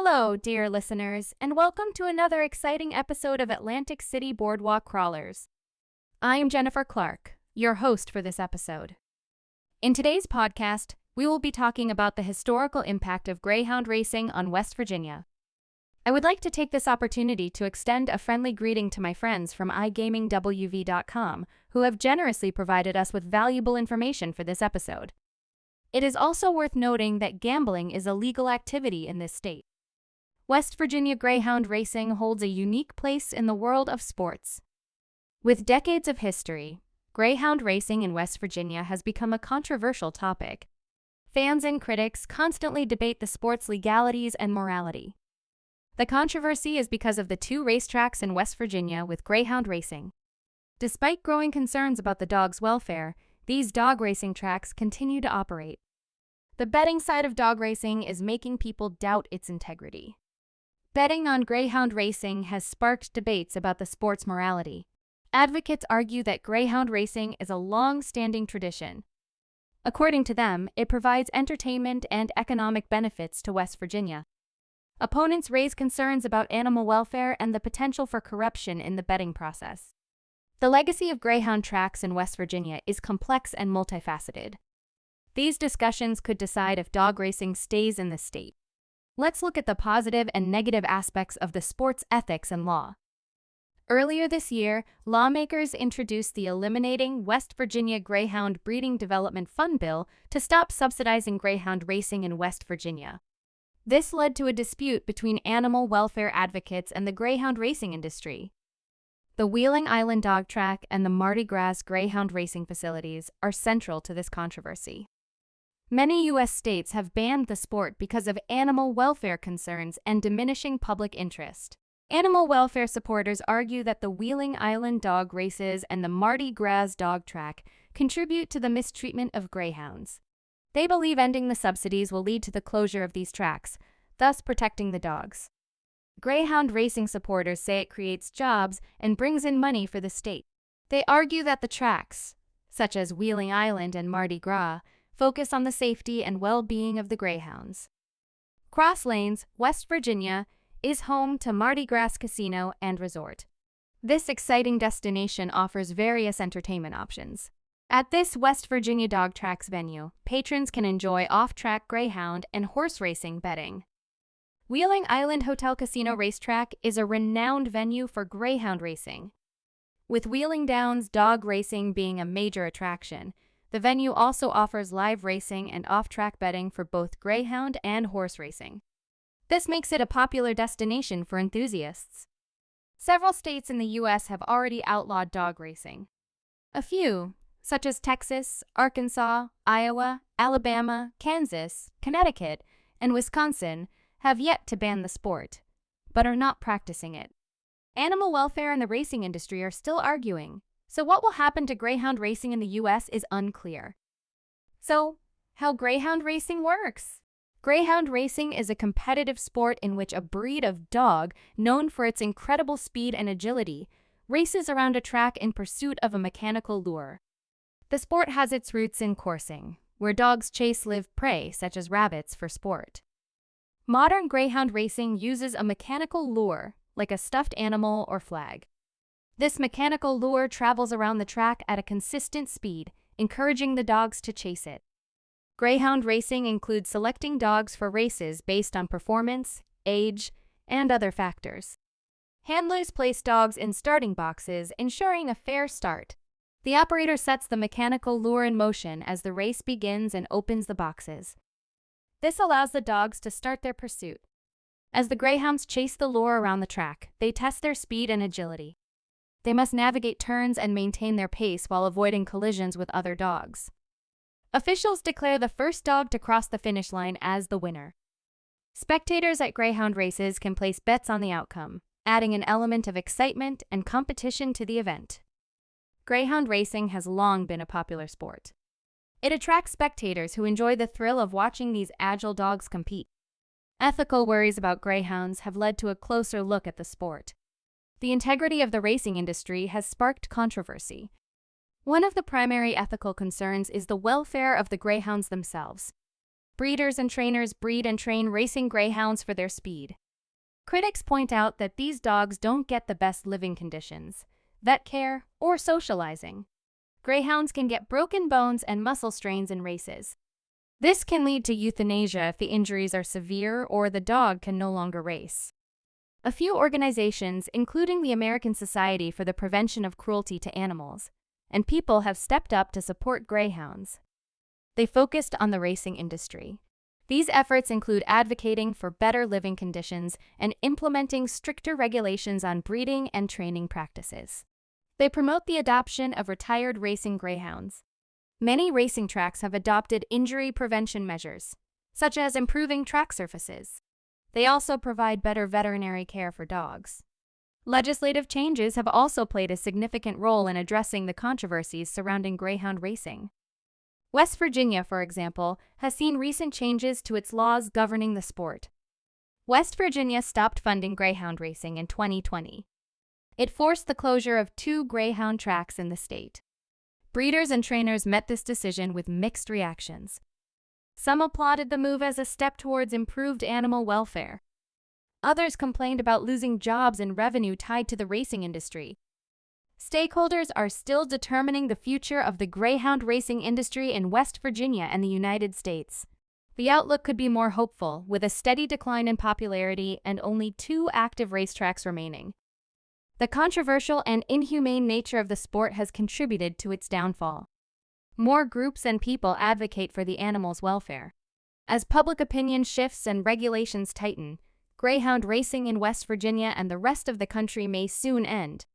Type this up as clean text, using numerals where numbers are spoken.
Hello, dear listeners, and welcome to another exciting episode of Atlantic City Boardwalk Crawlers. I am Jennifer Clark, your host for this episode. In today's podcast, we will be talking about the historical impact of Greyhound racing on West Virginia. I would like to take this opportunity to extend a friendly greeting to my friends from iGamingWV.com, who have generously provided us with valuable information for this episode. It is also worth noting that gambling is a legal activity in this state. West Virginia Greyhound racing holds a unique place in the world of sports. With decades of history, Greyhound racing in West Virginia has become a controversial topic. Fans and critics constantly debate the sport's legalities and morality. The controversy is because of the two racetracks in West Virginia with Greyhound racing. Despite growing concerns about the dog's welfare, these dog racing tracks continue to operate. The betting side of dog racing is making people doubt its integrity. Betting on Greyhound racing has sparked debates about the sport's morality. Advocates argue that Greyhound racing is a long-standing tradition. According to them, it provides entertainment and economic benefits to West Virginia. Opponents raise concerns about animal welfare and the potential for corruption in the betting process. The legacy of Greyhound tracks in West Virginia is complex and multifaceted. These discussions could decide if dog racing stays in the state. Let's look at the positive and negative aspects of the sport's ethics and law. Earlier this year, lawmakers introduced the Eliminating West Virginia Greyhound Breeding Development Fund bill to stop subsidizing greyhound racing in West Virginia. This led to a dispute between animal welfare advocates and the greyhound racing industry. The Wheeling Island Dog Track and the Mardi Gras Greyhound racing facilities are central to this controversy. Many U.S. states have banned the sport because of animal welfare concerns and diminishing public interest. Animal welfare supporters argue that the Wheeling Island dog races and the Mardi Gras dog track contribute to the mistreatment of greyhounds. They believe ending the subsidies will lead to the closure of these tracks, thus protecting the dogs. Greyhound racing supporters say it creates jobs and brings in money for the state. They argue that the tracks, such as Wheeling Island and Mardi Gras, focus on the safety and well-being of the greyhounds. Cross Lanes, West Virginia, is home to Mardi Gras Casino and Resort. This exciting destination offers various entertainment options. At this West Virginia dog tracks venue, patrons can enjoy off-track greyhound and horse racing betting. Wheeling Island Hotel-Casino-Racetrack is a renowned venue for greyhound racing. With Wheeling Downs dog racing being a major attraction, the venue also offers live racing and off-track betting for both greyhound and horse racing. This makes it a popular destination for enthusiasts. Several states in the U.S. have already outlawed dog racing. A few, such as Texas, Arkansas, Iowa, Alabama, Kansas, Connecticut, and Wisconsin, have yet to ban the sport, but are not practicing it. Animal welfare and the racing industry are still arguing, so what will happen to greyhound racing in the U.S. is unclear. So, how greyhound racing works? Greyhound racing is a competitive sport in which a breed of dog, known for its incredible speed and agility, races around a track in pursuit of a mechanical lure. The sport has its roots in coursing, where dogs chase live prey such as rabbits for sport. Modern greyhound racing uses a mechanical lure, like a stuffed animal or flag. This mechanical lure travels around the track at a consistent speed, encouraging the dogs to chase it. Greyhound racing includes selecting dogs for races based on performance, age, and other factors. Handlers place dogs in starting boxes, ensuring a fair start. The operator sets the mechanical lure in motion as the race begins and opens the boxes. This allows the dogs to start their pursuit. As the greyhounds chase the lure around the track, they test their speed and agility. They must navigate turns and maintain their pace while avoiding collisions with other dogs. Officials declare the first dog to cross the finish line as the winner. Spectators at greyhound races can place bets on the outcome, adding an element of excitement and competition to the event. Greyhound racing has long been a popular sport. It attracts spectators who enjoy the thrill of watching these agile dogs compete. Ethical worries about greyhounds have led to a closer look at the sport. The integrity of the racing industry has sparked controversy. One of the primary ethical concerns is the welfare of the greyhounds themselves. Breeders and trainers breed and train racing greyhounds for their speed. Critics point out that these dogs don't get the best living conditions, vet care, or socializing. Greyhounds can get broken bones and muscle strains in races. This can lead to euthanasia if the injuries are severe or the dog can no longer race. A few organizations, including the American Society for the Prevention of Cruelty to Animals, and people have stepped up to support greyhounds. They focused on the racing industry. These efforts include advocating for better living conditions and implementing stricter regulations on breeding and training practices. They promote the adoption of retired racing greyhounds. Many racing tracks have adopted injury prevention measures, such as improving track surfaces. They also provide better veterinary care for dogs. Legislative changes have also played a significant role in addressing the controversies surrounding greyhound racing. West Virginia, for example, has seen recent changes to its laws governing the sport. West Virginia stopped funding greyhound racing in 2020. It forced the closure of 2 greyhound tracks in the state. Breeders and trainers met this decision with mixed reactions. Some applauded the move as a step towards improved animal welfare. Others complained about losing jobs and revenue tied to the racing industry. Stakeholders are still determining the future of the greyhound racing industry in West Virginia and the United States. The outlook could be more hopeful, with a steady decline in popularity and only 2 active racetracks remaining. The controversial and inhumane nature of the sport has contributed to its downfall. More groups and people advocate for the animals' welfare. As public opinion shifts and regulations tighten, greyhound racing in West Virginia and the rest of the country may soon end.